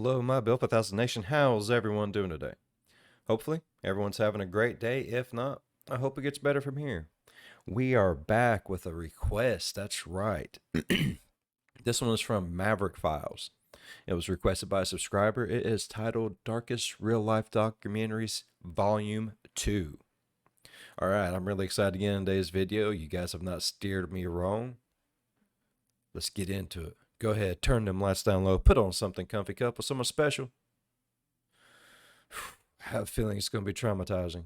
Hello, my Built 5000 Nation. How's everyone doing today? Hopefully, everyone's having a great day. If not, I hope it gets better from here. We are back with a request. That's right. This one is from Maverick Files. It was requested by a subscriber. It is titled Darkest Real Life Documentaries Volume 2. Alright, I'm really excited to get in today's video. You guys have not steered me wrong. Let's get into it. Go ahead, turn them lights down low, put on something comfy, couple, someone special. I have a feeling it's going to be traumatizing.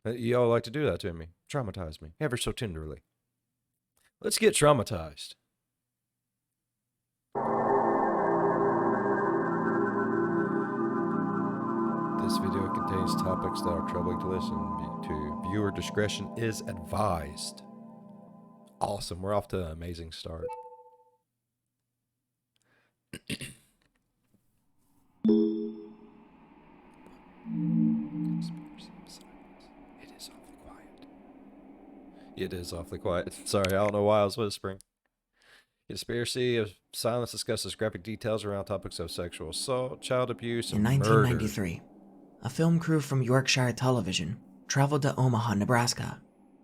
Y'all like to do that to me. Traumatize me, ever so tenderly. Let's get traumatized. This video contains topics that are troubling to listen to. Viewer discretion is advised. Awesome, we're off to an amazing start. It is awfully quiet. It is awfully quiet. Sorry, I don't know why I was whispering. Conspiracy of Silence discusses graphic details around topics of sexual assault, child abuse, and In 1993, a film crew from Yorkshire Television traveled to Omaha, Nebraska,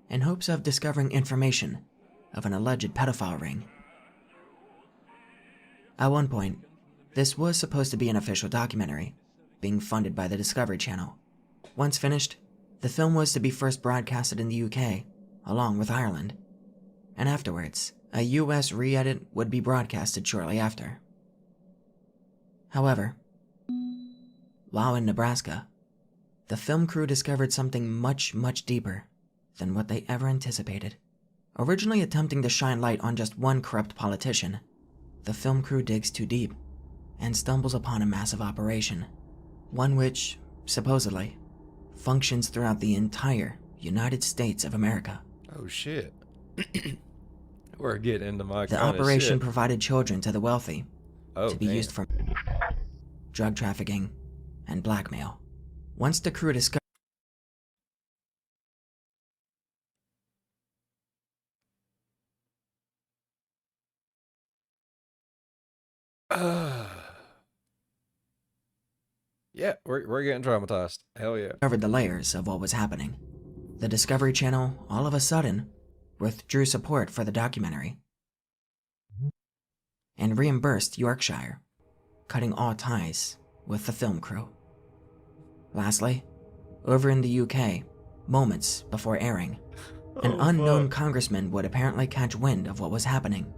in hopes of discovering information of an alleged pedophile ring. At one point, this was supposed to be an official documentary, being funded by the Discovery Channel. Once finished, the film was to be first broadcasted in the UK, along with Ireland, and afterwards, a US re-edit would be broadcasted shortly after. However, while in Nebraska, the film crew discovered something much deeper than what they ever anticipated. Originally attempting to shine light on just one corrupt politician, the film crew digs too deep and stumbles upon a massive operation, one which, supposedly, functions throughout the entire United States of America. Oh shit. We're getting into my The kind of operation shit. provided children to the wealthy to be damn. used for drug trafficking and blackmail. Once the crew discovered Yeah, we're getting traumatized. Hell yeah. the layers of what was happening, the Discovery Channel all of a sudden withdrew support for the documentary and reimbursed Yorkshire, cutting all ties with the film crew. Lastly, over in the UK, moments before airing, an unknown congressman would apparently catch wind of what was happening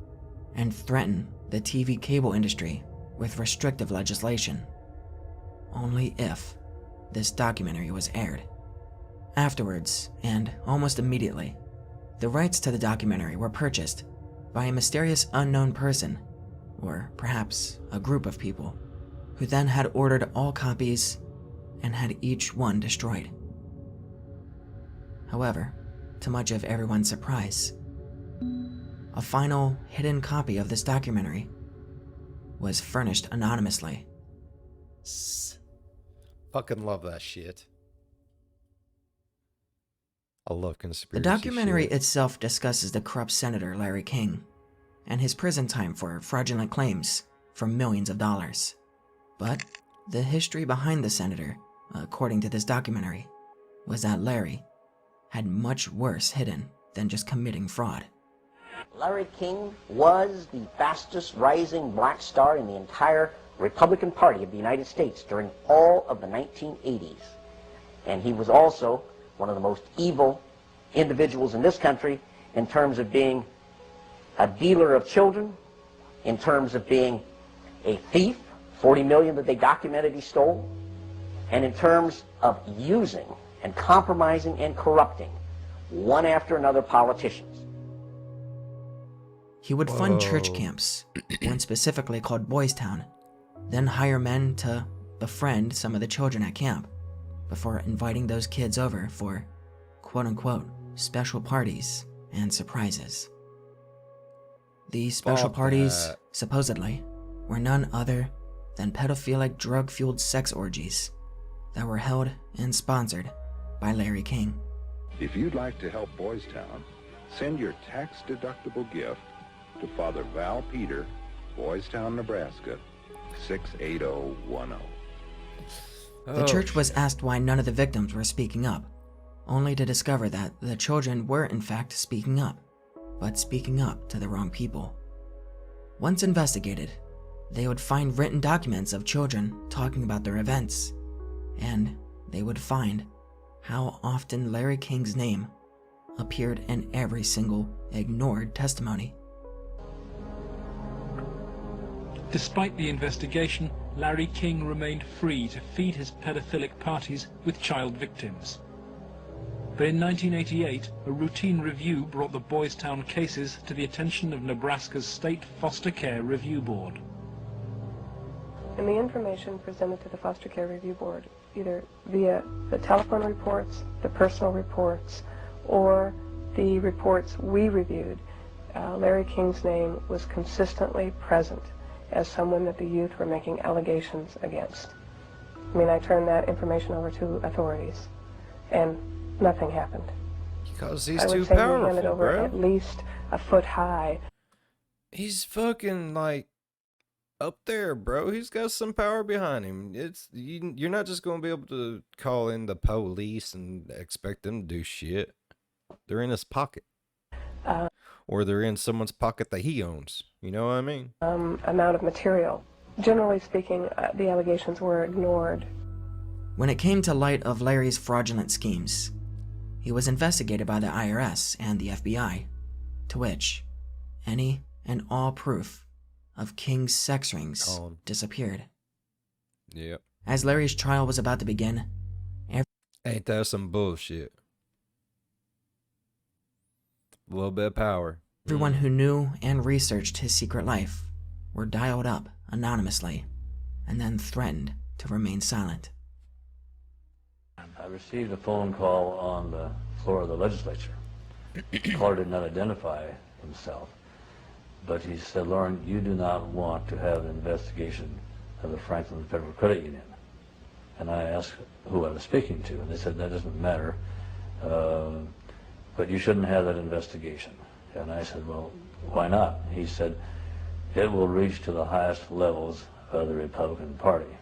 and threaten the TV cable industry with restrictive legislation, only if this documentary was aired. Afterwards, and almost immediately, the rights to the documentary were purchased by a mysterious unknown person, or perhaps a group of people, who then had ordered all copies and had each one destroyed. However, to much of everyone's surprise, a final hidden copy of this documentary was furnished anonymously. Fucking love that shit. I love conspiracy The documentary shit. itself discusses the corrupt Senator Larry King and his prison time for fraudulent claims for millions of dollars. But the history behind the senator, according to this documentary, was that Larry had much worse hidden than just committing fraud. Larry King was the fastest rising black star in the entire Republican Party of the United States during all of the 1980s. And he was also one of the most evil individuals in this country in terms of being a dealer of children, in terms of being a thief, 40 million that they documented he stole, and in terms of using and compromising and corrupting one after another politicians. He would fund church camps, one specifically called Boys Town, then hire men to befriend some of the children at camp before inviting those kids over for quote-unquote special parties and surprises. These special Fuck parties, that. supposedly, were none other than pedophilic drug-fueled sex orgies that were held and sponsored by Larry King. If you'd like to help Boys Town, send your tax-deductible gift to Father Val Peter, Boys Town, Nebraska, 68010. The church was asked why none of the victims were speaking up, only to discover that the children were in fact speaking up, but speaking up to the wrong people. Once investigated, they would find written documents of children talking about their events, and they would find how often Larry King's name appeared in every single ignored testimony. Despite the investigation, Larry King remained free to feed his pedophilic parties with child victims. But in 1988, a routine review brought the Boys Town cases to the attention of Nebraska's State Foster Care Review Board. And the information presented to the Foster Care Review Board, either via the telephone reports, the personal reports, or the reports we reviewed, Larry King's name was consistently present as someone that the youth were making allegations against. I mean, I turned that information over to authorities, and nothing happened. Because he's I would too say we handed powerful, over bro. at least a foot high. He's fucking like up there, bro. He's got some power behind him. You're not just gonna be able to call in the police and expect them to do shit. They're in his pocket, or they're in someone's pocket that he owns. You know what I mean? Amount of material. Generally speaking, the allegations were ignored. When it came to light of Larry's fraudulent schemes, he was investigated by the IRS and the FBI, to which any and all proof of King's sex rings disappeared. Yep. As Larry's trial was about to begin, Ain't that some bullshit? A little bit of power. everyone who knew and researched his secret life were dialed up anonymously and then threatened to remain silent. I received a phone call on the floor of the legislature. The caller did not identify himself, but he said, "Lauren, you do not want to have an investigation of the Franklin Federal Credit Union." And I asked who I was speaking to, and they said, "That doesn't matter, but you shouldn't have that investigation." And I said, "Well, why not?" He said, "It will reach to the highest levels of the Republican Party,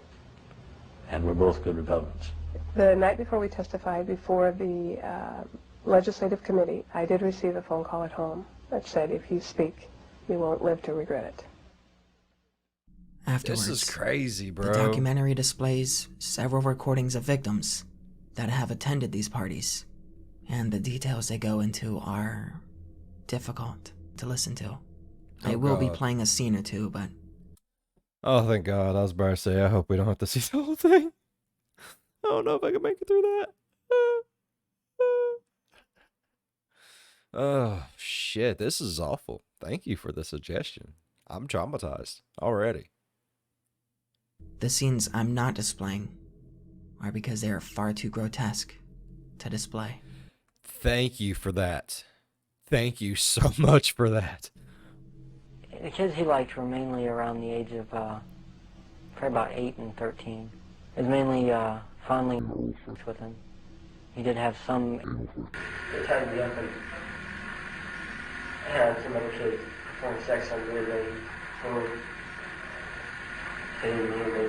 and we're both good Republicans." The night before we testified before the legislative committee, I did receive a phone call at home that said, "If you speak, you won't live to regret it." Afterwards, This is crazy, bro. the documentary displays several recordings of victims that have attended these parties, and the details they go into are difficult to listen to. I will be God. playing a scene or two, but Oh, thank God. I was about to say, I hope we don't have to see the whole thing. I don't know if I can make it through that. Oh, shit. This is awful. Thank you for the suggestion. I'm traumatized already. the scenes I'm not displaying are because they are far too grotesque to display. Thank you for that. Thank you so much for that. The kids he liked were mainly around the age of probably about 8 and 13. It was mainly fondling with him. He did have some. The time the infant had some other kids perform sex on the lady for they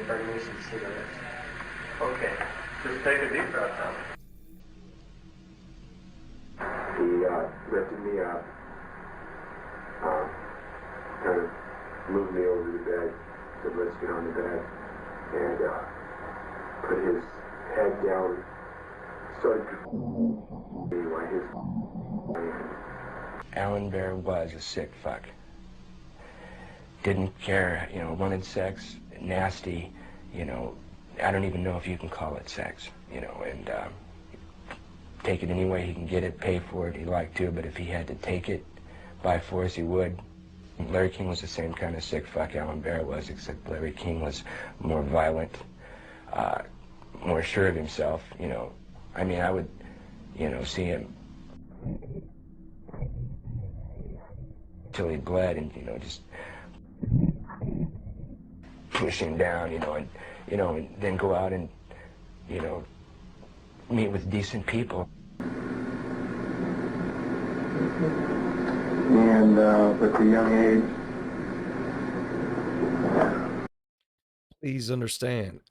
burned me some cigarettes. Okay, just take a deep breath now. He lifted me up, kind of moved me over to the bed, said, "Let's get on the bed," and put his head down, started me while his... Alan Bear was a sick fuck. Didn't care, wanted sex, nasty, I don't even know if you can call it sex, and take it any way he can get it, pay for it, he liked to, but if he had to take it by force, he would. Larry King was the same kind of sick fuck Alan Bear was, except Larry King was more violent, more sure of himself, I mean, I would, see him till he bled and, just push him down, and then go out and, meet with decent people. And at the young age, Please understand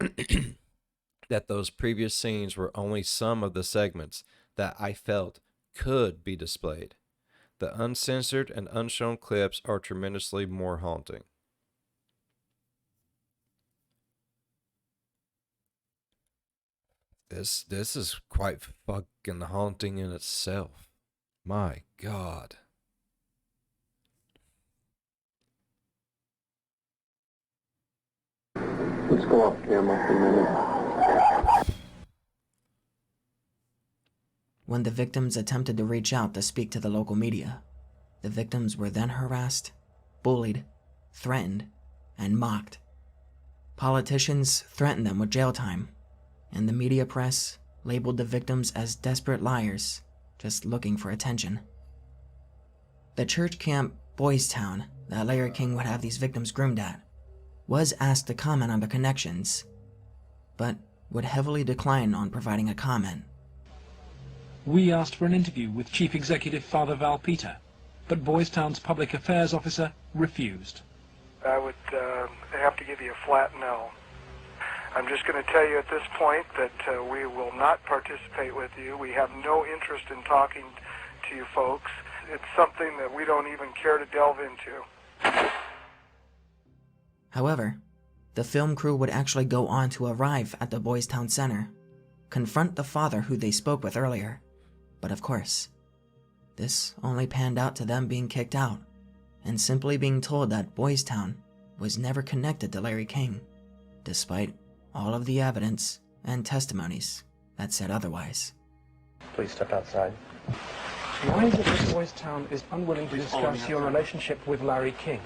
that those previous scenes were only some of the segments that I felt could be displayed. The uncensored and unshown clips are tremendously more haunting. This is quite fucking haunting in itself. My God. Let's go off camera for a minute. When the victims attempted to reach out to speak to the local media, the victims were then harassed, bullied, threatened, and mocked. Politicians threatened them with jail time, and the media press labeled the victims as desperate liars just looking for attention. The church camp Boys Town that Larry King would have these victims groomed at was asked to comment on the connections, but would heavily decline on providing a comment. We asked for an interview with Chief Executive Father Val Peter, but Boys Town's public affairs officer refused. I would have to give you a flat no. I'm just going to tell you at this point that we will not participate with you. We have no interest in talking to you folks. It's something that we don't even care to delve into. However, the film crew would actually go on to arrive at the Boys Town Center, confront the father who they spoke with earlier, but of course, this only panned out to them being kicked out and simply being told that Boys Town was never connected to Larry King, despite all of the evidence and testimonies that said otherwise. Please step outside. Why is it that Boys Town is unwilling to discuss your relationship with Larry King?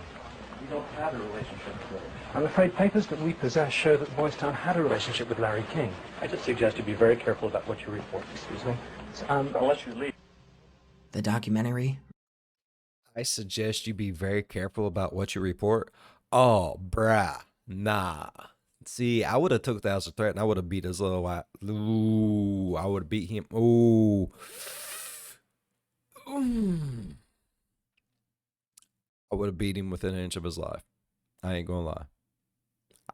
We don't have a relationship with Larry. I'm afraid papers that we possess show that Boys Town had a relationship with Larry King. I just suggest you be very careful about what you report. Excuse me? Unless you leave. The documentary. I suggest you be very careful about what you report. Oh, brah. Nah. See, I would have took that as a threat and I would have beat his little white. Ooh, I would have beat him. Ooh. I would have beat him within an inch of his life. I ain't gonna lie.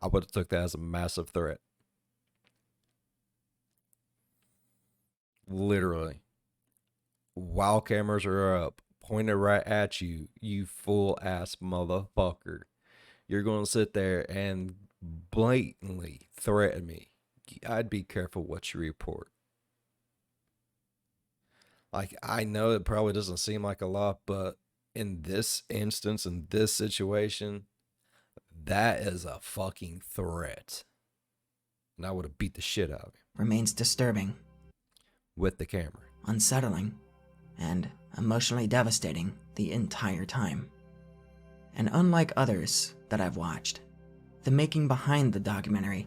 I would have took that as a massive threat. Literally. While cameras are up, pointed right at you, you fool ass motherfucker. You're gonna sit there and blatantly threaten me. I'd be careful what you report. Like, I know it probably doesn't seem like a lot, but in this instance, in this situation, that is a fucking threat. And I would have beat the shit out of him. Remains disturbing, with the camera. Unsettling, and emotionally devastating the entire time. And unlike others that I've watched, the making behind the documentary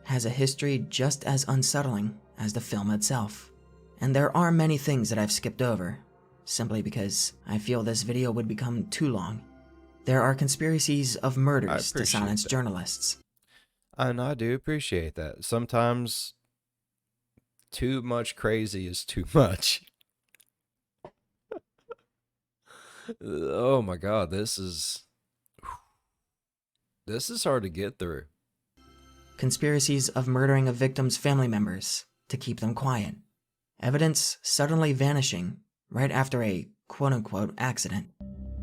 has a history just as unsettling as the film itself. And there are many things that I've skipped over, simply because I feel this video would become too long. There are conspiracies of murders to silence journalists. And I do appreciate that. Sometimes too much crazy is too much. Oh my God, this is hard to get through. Conspiracies of murdering a victim's family members to keep them quiet. Evidence suddenly vanishing right after a quote-unquote accident.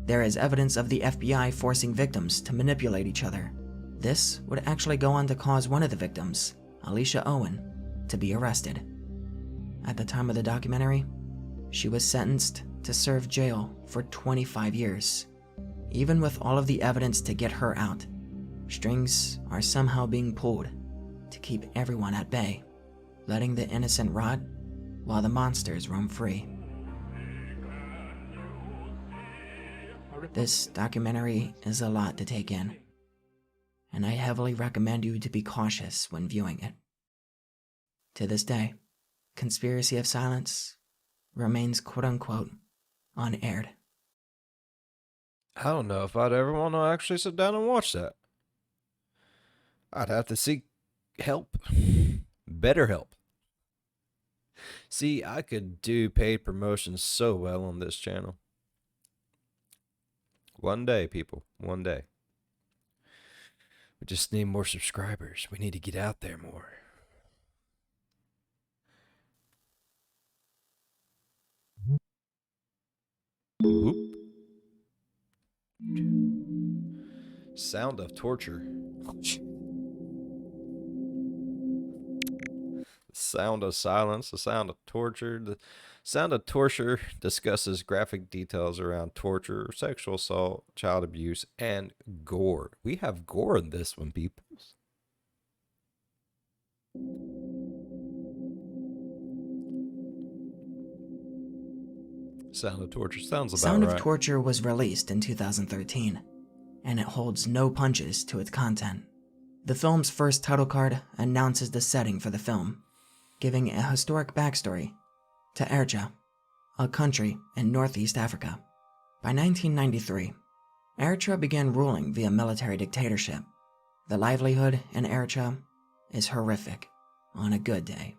There is evidence of the FBI forcing victims to manipulate each other. This would actually go on to cause one of the victims, Alicia Owen, to be arrested. At the time of the documentary, she was sentenced to serve jail for 25 years. Even with all of the evidence to get her out, strings are somehow being pulled to keep everyone at bay, letting the innocent rot while the monsters roam free. This documentary is a lot to take in, and I heavily recommend you to be cautious when viewing it. To this day, Conspiracy of Silence remains quote-unquote unaired. I don't know if I'd ever want to actually sit down and watch that. I'd have to seek help. Better help. See, I could do paid promotions so well on this channel. One day, people. One day. We just need more subscribers. We need to get out there more. Whoop. Sound of torture. Sound of silence, the sound of torture. The sound of torture discusses graphic details around torture, sexual assault, child abuse, and gore. We have gore in this one, people. Sound of Torture sounds about Sound right. of Torture was released in 2013, and it holds no punches to its content. The film's first title card announces the setting for the film, giving a historic backstory to Eritrea, a country in Northeast Africa. By 1993, Eritrea began ruling via military dictatorship. The livelihood in Eritrea is horrific on a good day,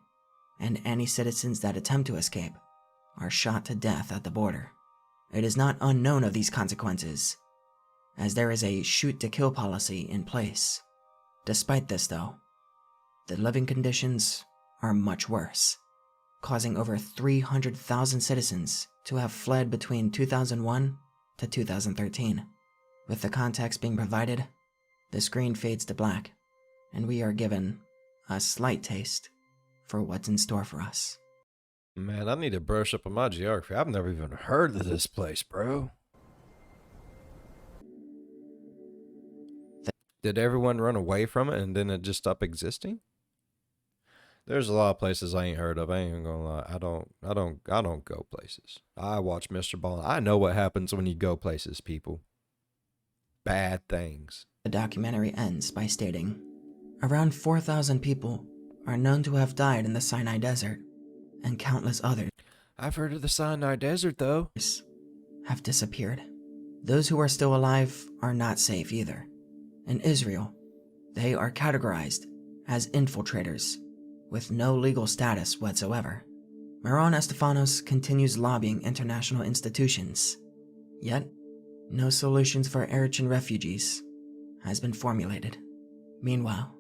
and any citizens that attempt to escape are shot to death at the border. It is not unknown of these consequences, as there is a shoot-to-kill policy in place. Despite this, though, the living conditions are much worse, causing over 300,000 citizens to have fled between 2001 to 2013. With the context being provided, the screen fades to black, and we are given a slight taste for what's in store for us. Man, I need to brush up on my geography. I've never even heard of this place, bro. Did everyone run away from it and then it just stopped existing? There's a lot of places I ain't heard of. I ain't even gonna lie. I don't go places. I watch Mr. Ball. I know what happens when you go places, people. Bad things. The documentary ends by stating, around 4,000 people are known to have died in the Sinai Desert, and countless others I've heard of the Sinai Desert, though. Have disappeared. Those who are still alive are not safe either. In Israel, they are categorized as infiltrators with no legal status whatsoever. Maron Estefanos continues lobbying international institutions, yet no solutions for Eritrean refugees has been formulated. Meanwhile,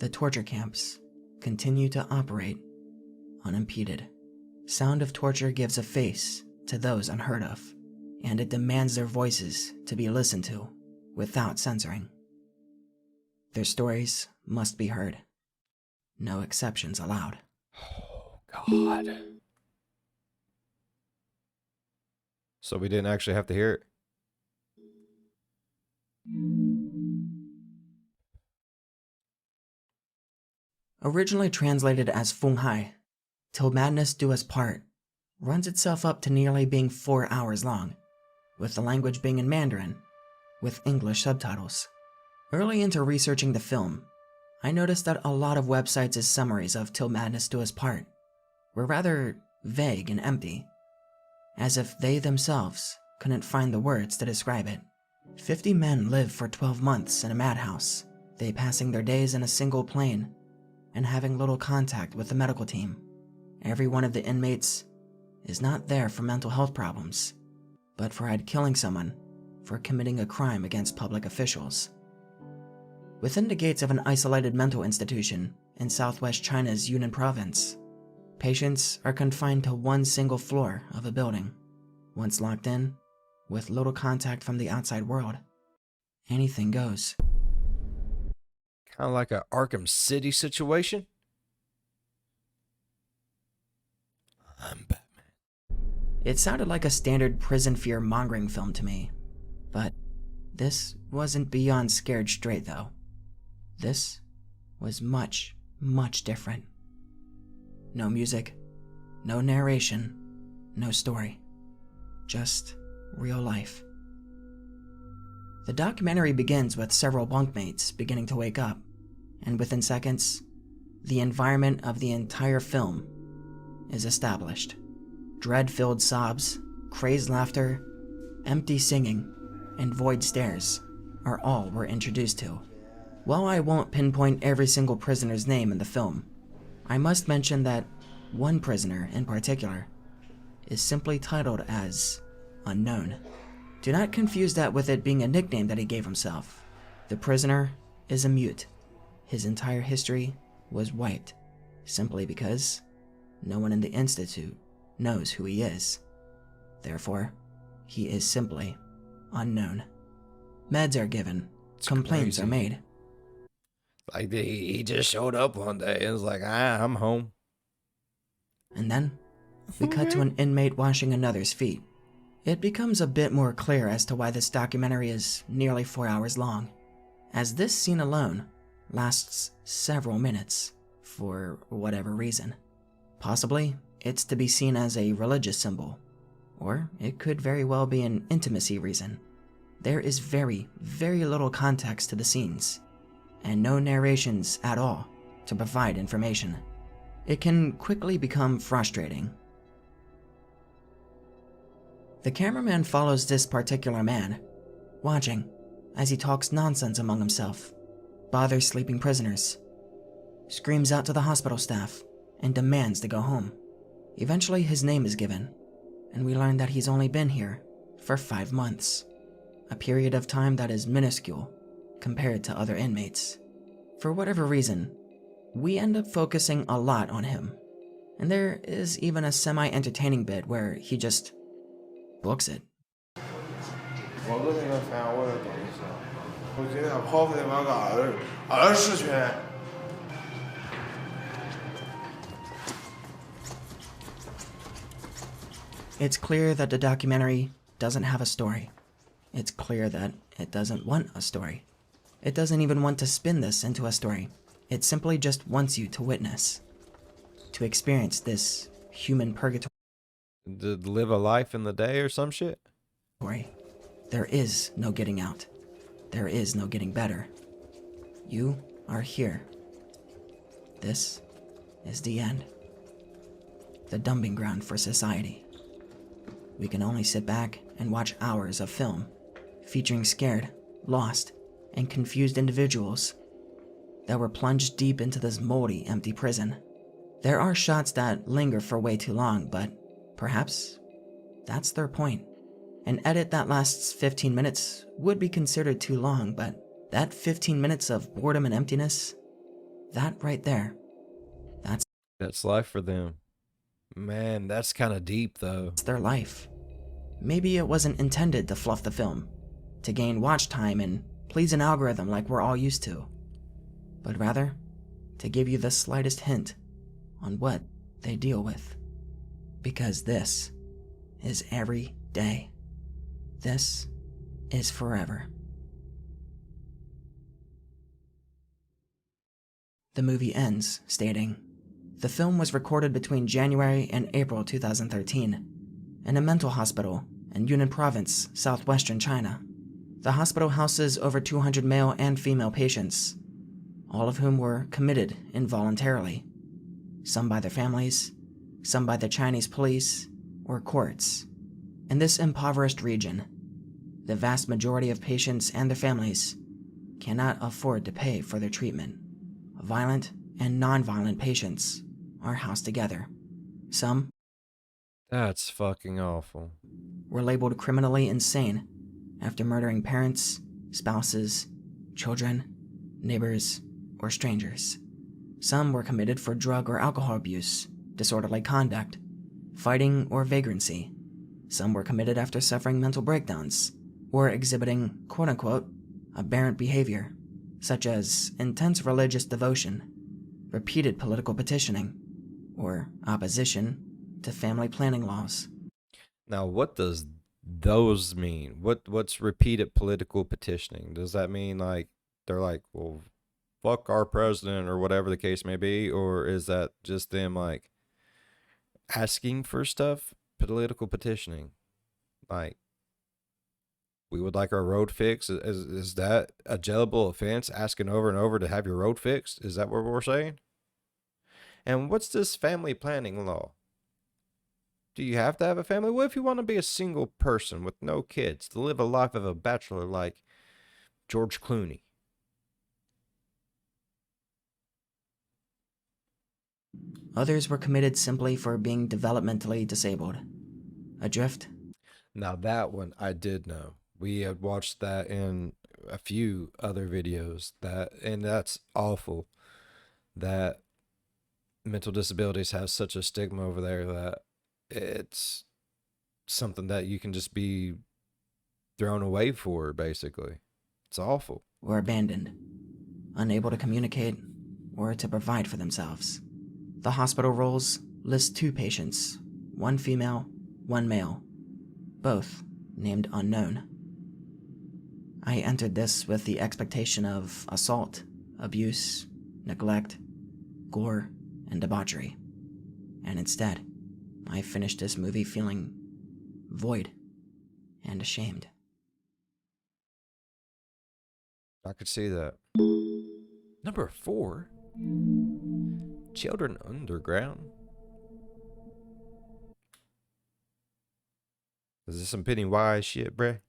the torture camps continue to operate unimpeded. Sound of Torture gives a face to those unheard of, and it demands their voices to be listened to without censoring. Their stories must be heard. No exceptions allowed. Oh, God. So we didn't actually have to hear it? Originally translated as Fung Hai, Til Madness Do Us Part runs itself up to nearly being 4 hours long, with the language being in Mandarin, with English subtitles. Early into researching the film, I noticed that a lot of websites' summaries of Til Madness Do Us Part were rather vague and empty, as if they themselves couldn't find the words to describe it. 50 men live for 12 months in a madhouse, they passing their days in a single plane and having little contact with the medical team. Every one of the inmates is not there for mental health problems, but for killing someone for committing a crime against public officials. Within the gates of an isolated mental institution in southwest China's Yunnan province, patients are confined to one single floor of a building. Once locked in, with little contact from the outside world, anything goes. Kind of like an Arkham City situation? I'm Batman. It sounded like a standard prison fear-mongering film to me, but this wasn't beyond scared straight, though. This was much, much different. No music, no narration, no story. Just real life. The documentary begins with several bunkmates beginning to wake up, and within seconds, the environment of the entire film is established. Dread-filled sobs, crazed laughter, empty singing, and void stares are all we're introduced to. While I won't pinpoint every single prisoner's name in the film, I must mention that one prisoner in particular is simply titled as Unknown. Do not confuse that with it being a nickname that he gave himself. The prisoner is a mute. His entire history was wiped, simply because no one in the Institute knows who he is. Therefore, he is simply unknown. Meds are given, complaints are made. Like he just showed up one day and was like, I'm home. And then, we cut to an inmate washing another's feet. It becomes a bit more clear as to why this documentary is nearly 4 hours long, as this scene alone lasts several minutes, for whatever reason. Possibly, it's to be seen as a religious symbol, or it could very well be an intimacy reason. There is very, very little context to the scenes, and no narrations at all to provide information. It can quickly become frustrating. The cameraman follows this particular man, watching as he talks nonsense among himself, bothers sleeping prisoners, screams out to the hospital staff, and demands to go home. Eventually his name is given, and we learn that he's only been here for 5 months, a period of time that is minuscule compared to other inmates. For whatever reason, we end up focusing a lot on him, and there is even a semi-entertaining bit where he just books it. It's clear that the documentary doesn't have a story. It's clear that it doesn't want a story. It doesn't even want to spin this into a story. It simply just wants you to witness, to experience this human purgatory. To live a life in the day or some shit? There is no getting out. There is no getting better. You are here. This is the end. The dumping ground for society. We can only sit back and watch hours of film featuring scared, lost, and confused individuals that were plunged deep into this moldy, empty prison. There are shots that linger for way too long, but perhaps that's their point. An edit that lasts 15 minutes would be considered too long, but that 15 minutes of boredom and emptiness, that right there, that's life for them. Man, that's kind of deep though. It's their life. Maybe it wasn't intended to fluff the film, to gain watch time and please an algorithm like we're all used to, but rather to give you the slightest hint on what they deal with. Because this is every day. This is forever. The movie ends stating, "The film was recorded between January and April 2013 in a mental hospital in Yunnan Province, southwestern China. The hospital houses over 200 male and female patients, all of whom were committed involuntarily, some by their families, some by the Chinese police or courts. In this impoverished region, the vast majority of patients and their families cannot afford to pay for their treatment. Violent and non-violent patients are housed together. Some That's fucking awful. were labeled criminally insane after murdering parents, spouses, children, neighbors, or strangers. Some were committed for drug or alcohol abuse, disorderly conduct, fighting, or vagrancy. Some were committed after suffering mental breakdowns or exhibiting, quote-unquote, aberrant behavior, such as intense religious devotion, repeated political petitioning, or opposition to family planning laws." Now, what does those mean? What's repeated political petitioning? Does that mean like they're like, well, fuck our president or whatever the case may be, or is that just them like asking for stuff? Political petitioning, like we would like our road fixed. Is that a jailable offense? Asking over and over to have your road fixed? Is that what we're saying? And what's this family planning law? Do you have to have a family? What if you want to be a single person with no kids, to live a life of a bachelor like George Clooney? Others were committed simply for being developmentally disabled. Adrift? Now that one I did know. We had watched that in a few other videos and that's awful that mental disabilities have such a stigma over there that it's something that you can just be thrown away for, basically. It's awful. Were abandoned, unable to communicate or to provide for themselves. The hospital rolls list 2 patients, 1 female, 1 male, both named unknown. I entered this with the expectation of assault, abuse, neglect, gore, and debauchery. And instead, I finished this movie feeling void and ashamed. I could see that. Number 4. Children Underground. Is this some Pennywise shit, bruh?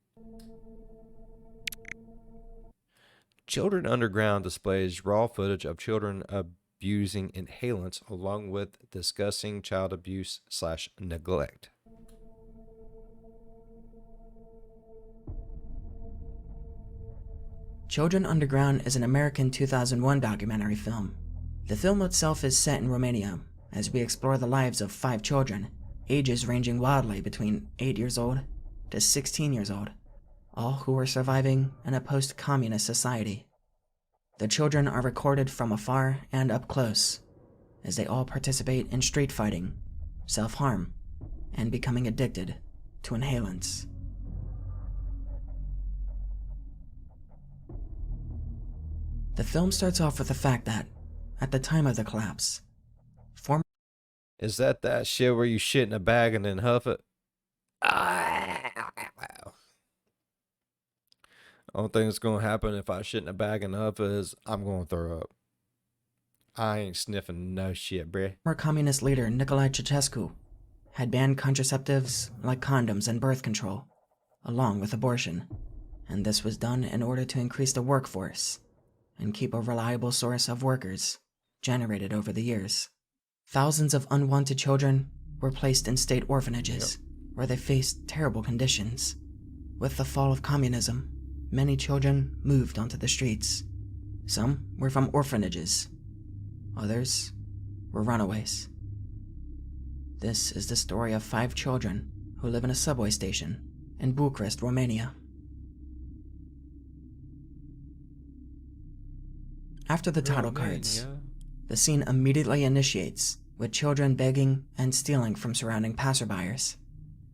Children Underground displays raw footage of children abusing inhalants along with discussing child abuse / neglect. Children Underground is an American 2001 documentary film. The film itself is set in Romania, as we explore the lives of 5 children, ages ranging wildly between 8 years old to 16 years old, all who are surviving in a post-communist society. The children are recorded from afar and up close, as they all participate in street fighting, self-harm, and becoming addicted to inhalants. The film starts off with the fact that, at the time of the collapse, Is that shit where you shit in a bag and then huff it? Only thing that's gonna happen if I shit in a bag and huff it is I'm gonna throw up. I ain't sniffing no shit, bruh. Former communist leader Nicolae Ceausescu had banned contraceptives like condoms and birth control, along with abortion, and this was done in order to increase the workforce and keep a reliable source of workers generated over the years. Thousands of unwanted children were placed in state orphanages, where they faced terrible conditions. With the fall of communism, many children moved onto the streets. Some were from orphanages. Others were runaways. This is the story of 5 children who live in a subway station in Bucharest, Romania. After the title cards, the scene immediately initiates with children begging and stealing from surrounding passerbyers.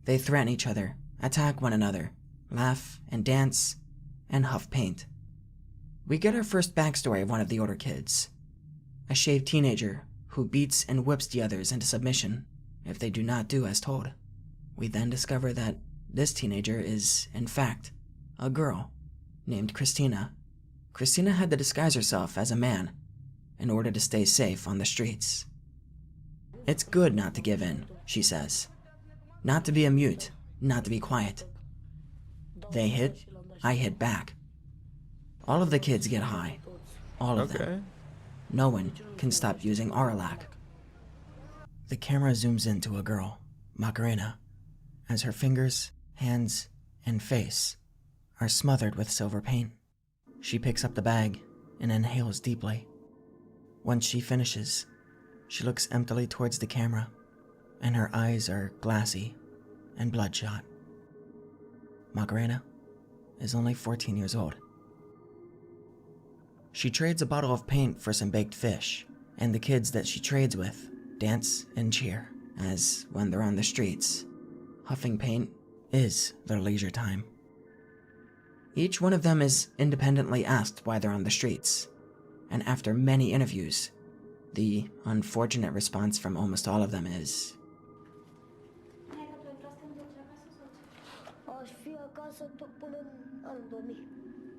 They threaten each other, attack one another, laugh and dance, and huff paint. We get our first backstory of one of the older kids, a shaved teenager who beats and whips the others into submission if they do not do as told. We then discover that this teenager is, in fact, a girl named Christina. Christina had to disguise herself as a man in order to stay safe on the streets. It's good not to give in, she says. Not to be a mute, not to be quiet. They hit, I hit back. All of the kids get high. All of them. No one can stop using Auralac. The camera zooms into a girl, Macarena, as her fingers, hands, and face are smothered with silver paint. She picks up the bag and inhales deeply. Once she finishes, she looks emptily towards the camera, and her eyes are glassy and bloodshot. Macarena is only 14 years old. She trades a bottle of paint for some baked fish, and the kids that she trades with dance and cheer, as when they're on the streets, huffing paint is their leisure time. Each one of them is independently asked why they're on the streets, and after many interviews, the unfortunate response from almost all of them is,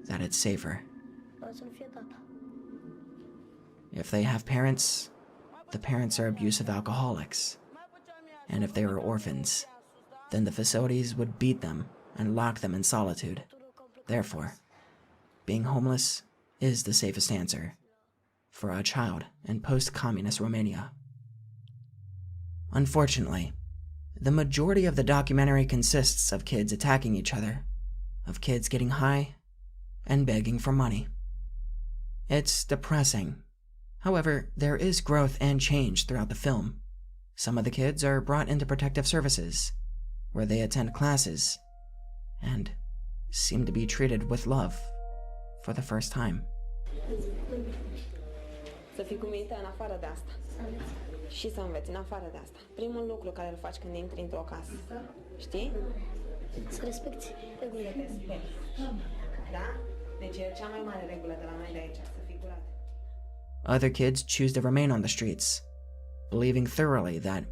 that it's safer. If they have parents, the parents are abusive alcoholics. And if they were orphans, then the facilities would beat them and lock them in solitude. Therefore, being homeless is the safest answer for a child in post-communist Romania. Unfortunately, the majority of the documentary consists of kids attacking each other, of kids getting high, and begging for money. It's depressing. However, there is growth and change throughout the film. Some of the kids are brought into protective services, where they attend classes, and seem to be treated with love for the first time. Să fii cu mintea în afară de asta. Și să înveți în afară de asta. Primul lucru care îl faci când intri într-o casă. Știi? Să respecti regulile. Să respecti. Da? Deci e cea mai mare regulă de la noi de aici, să fii curat. Other kids choose to remain on the streets, believing thoroughly that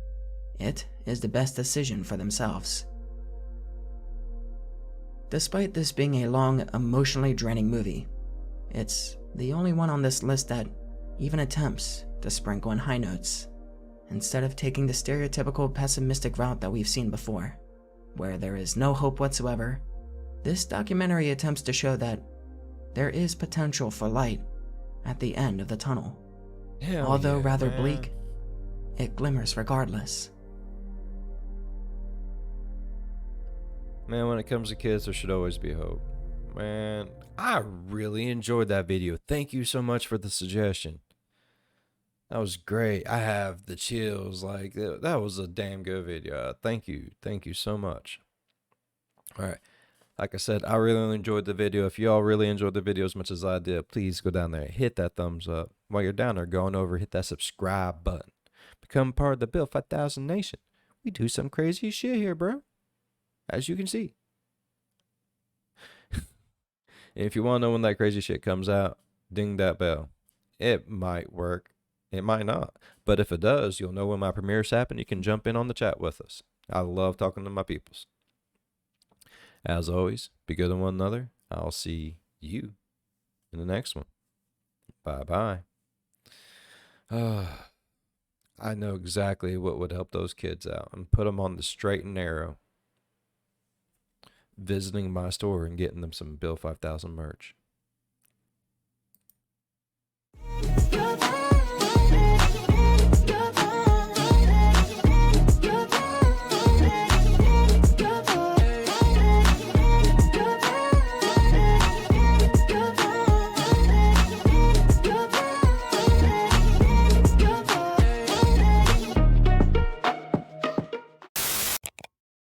it is the best decision for themselves. Despite this being a long, emotionally draining movie, it's the only one on this list that even attempts to sprinkle in high notes, instead of taking the stereotypical pessimistic route that we've seen before, where there is no hope whatsoever. This documentary attempts to show that there is potential for light at the end of the tunnel. Although rather bleak, it glimmers regardless. Man, when it comes to kids, there should always be hope. Man, I really enjoyed that video. Thank you so much for the suggestion. That was great. I have the chills. Like, that was a damn good video. Thank you. Thank you so much. All right. Like I said, I really enjoyed the video. If y'all really enjoyed the video as much as I did, please go down there and hit that thumbs up. While you're down there, go on over, hit that subscribe button. Become part of the Bill 5000 Nation. We do some crazy shit here, bro. As you can see. If you want to know when that crazy shit comes out, ding that bell. It might work. It might not. But if it does, you'll know when my premieres happen. You can jump in on the chat with us. I love talking to my peoples. As always, be good to one another. I'll see you in the next one. Bye-bye. I know exactly what would help those kids out and put them on the straight and narrow. Visiting my store and getting them some Bill 5000 merch.